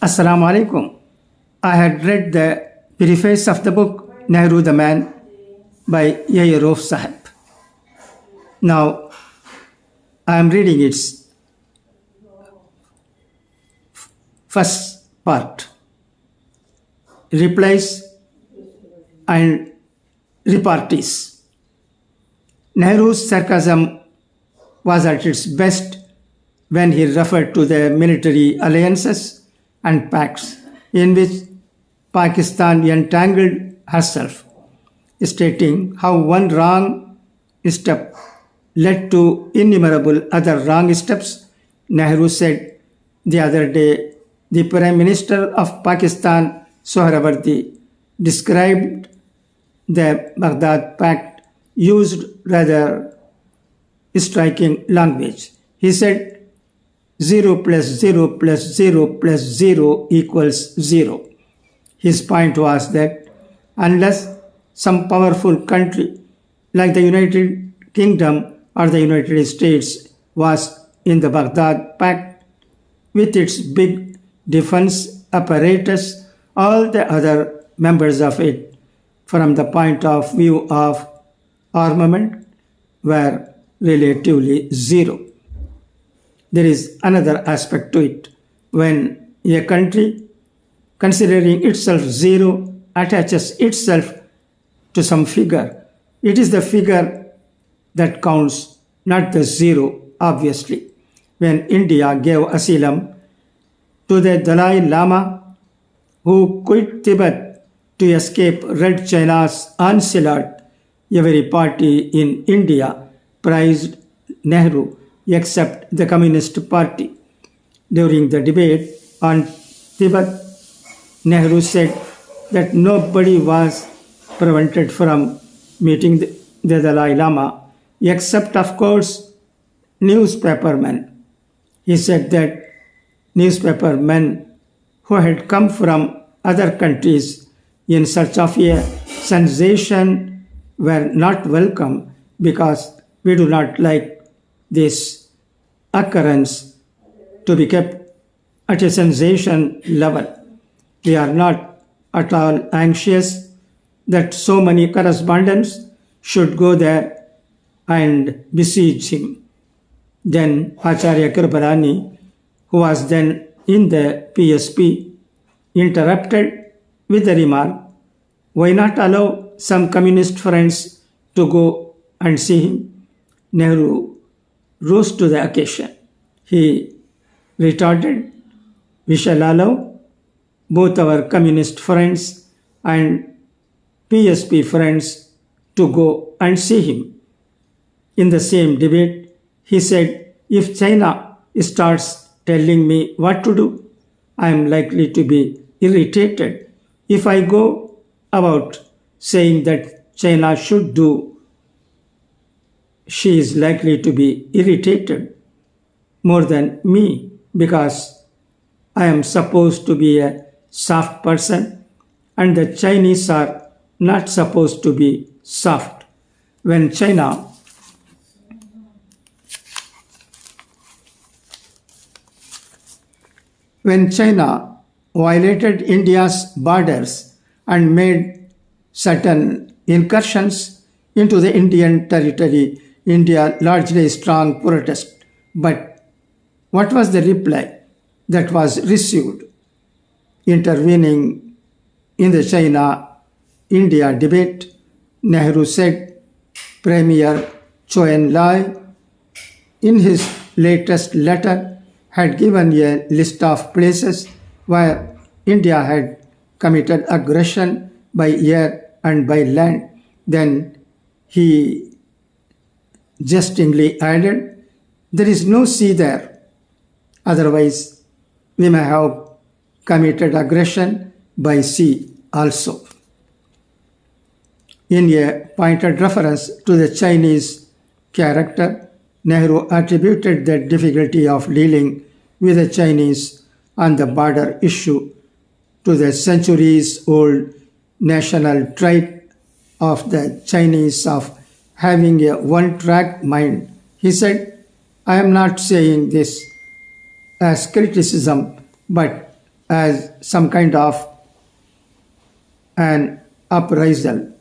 Assalamu alaikum. I had read the preface of the book Nehru the Man by Yairov Sahib. Now I am reading its first part. Replies and repartees. Nehru's sarcasm was at its best when he referred to the military alliances and pacts in which Pakistan entangled herself, stating how one wrong step led to innumerable other wrong steps. Nehru said the other day the Prime Minister of Pakistan, Sohrawardi, described the Baghdad Pact used rather striking language. He said 0 plus 0 plus 0 plus 0 equals 0. His point was that unless some powerful country like the United Kingdom or the United States was in the Baghdad Pact with its big defense apparatus, all the other members of it, from the point of view of armament, were relatively zero. There is another aspect to it. When a country, considering itself zero, attaches itself to some figure, it is the figure that counts, not the zero, obviously. When India gave asylum to the Dalai Lama, who quit Tibet to escape Red China's onslaught, every party in India praised Nehru except the Communist Party. During the debate on Tibet, Nehru said that nobody was prevented from meeting the Dalai Lama except, of course, newspapermen. He said that newspapermen who had come from other countries in search of a sensation were not welcome because we do not like this occurrence to be kept at a sensation level. We are not at all anxious that so many correspondents should go there and besiege him. Then Acharya Kripalani, who was then in the PSP, interrupted with the remark, "Why not allow some communist friends to go and see him?" Nehru rose to the occasion. He retorted, "We shall allow both our communist friends and PSP friends to go and see him." In the same debate, he said, "If China starts telling me what to do, I am likely to be irritated. If I go about saying that China should do, she is likely to be irritated more than me because I am supposed to be a soft person and the Chinese are not supposed to be soft. When China violated India's borders and made certain incursions into the Indian territory, India largely strong protest. But what was the reply that was received? Intervening in the China-India debate, Nehru said Premier Zhou Enlai, in his latest letter, had given a list of places where India had committed aggression by air and by land. Then he jestingly added, "There is no sea there. Otherwise, we may have committed aggression by sea also." In a pointed reference to the Chinese character, Nehru attributed the difficulty of dealing with the Chinese on the border issue to the centuries-old national trait of the Chinese of having a one-track mind. He said, "I am not saying this as criticism, but as some kind of an uprisal,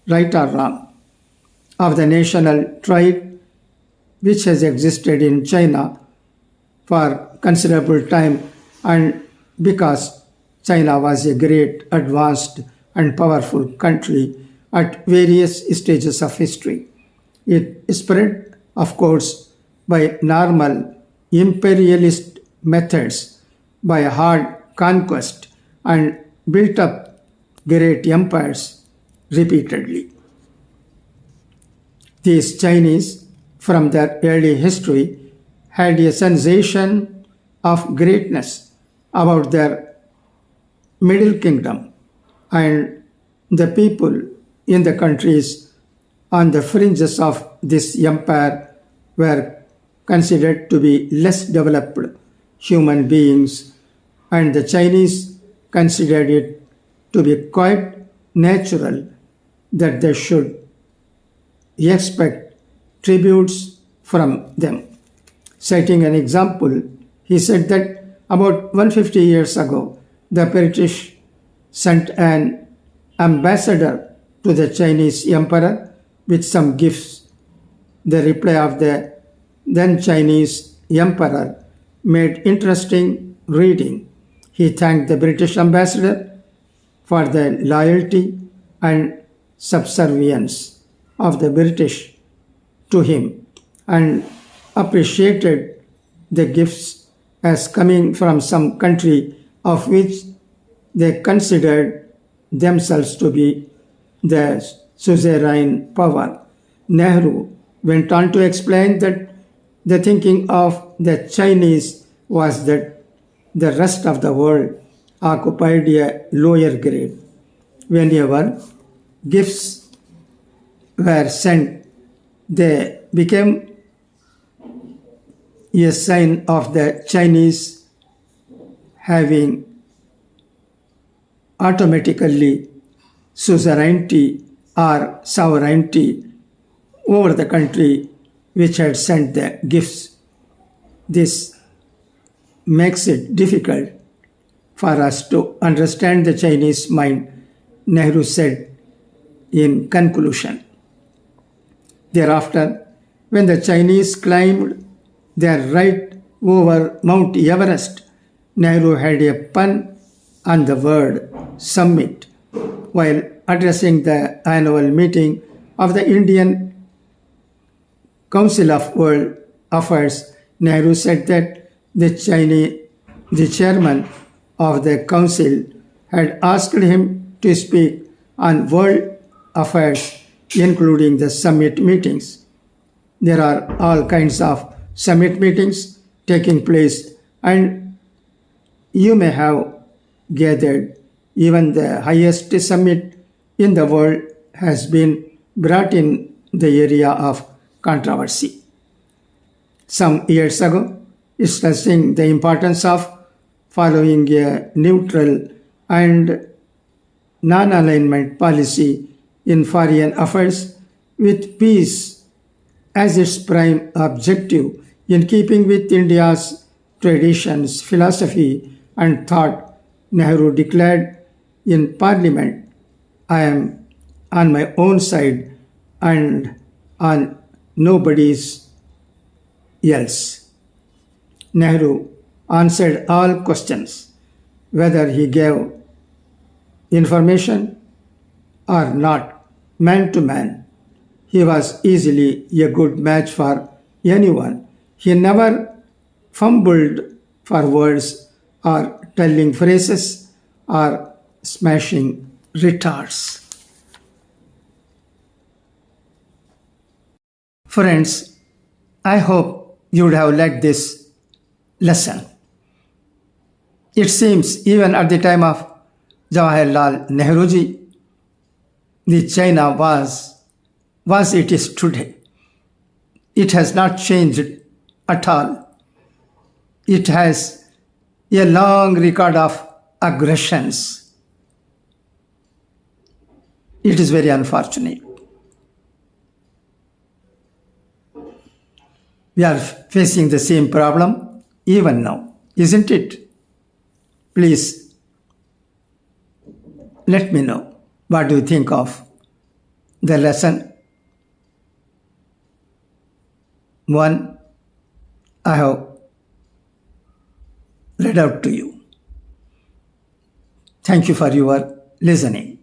right or wrong, of the national pride which has existed in China for considerable time, and because China was a great, advanced, and powerful country at various stages of history. It spread, of course, by normal imperialist methods, by hard conquest, and built up great empires repeatedly. These Chinese, from their early history, had a sensation of greatness about their Middle Kingdom, and the people in the countries on the fringes of this empire were considered to be less developed human beings, and the Chinese considered it to be quite natural that they should expect tributes from them. Citing an example, he said that about 150 years ago, the British sent an ambassador to the Chinese emperor with some gifts. The reply of the then Chinese emperor made interesting reading. He thanked the British ambassador for the loyalty and subservience of the British to him, and appreciated the gifts as coming from some country of which they considered themselves to be the suzerain power. Nehru went on to explain that the thinking of the Chinese was that the rest of the world occupied a lower grade. Whenever gifts were sent, they became a sign of the Chinese having automatically suzerainty or sovereignty over the country which had sent the gifts. This makes it difficult for us to understand the Chinese mind, Nehru said in conclusion. Thereafter, when the Chinese climbed their right over Mount Everest, Nehru had a pun on the word summit while addressing the annual meeting of the Indian Council of World Affairs. Nehru said that the chairman of the council had asked him to speak on world affairs, including the summit meetings. There are all kinds of summit meetings taking place, and you may have gathered even the highest summit in the world has been brought in the area of controversy. Some years ago, stressing the importance of following a neutral and non-alignment policy in foreign affairs with peace as its prime objective, in keeping with India's traditions, philosophy, and thought, Nehru declared in Parliament, I am on my own side and on nobody's else. Nehru answered all questions, whether he gave information or not, man to man. He was easily a good match for anyone. He never fumbled for words or telling phrases or smashing retards. Friends, I hope you would have liked this lesson. It seems even at the time of Jawaharlal Nehruji, the China was it is today. It has not changed at all. It has a long record of aggressions. It is very unfortunate. We are facing the same problem even now, isn't it? Please Let me know what do you think of the lesson. One I have read out to you. Thank you for your listening.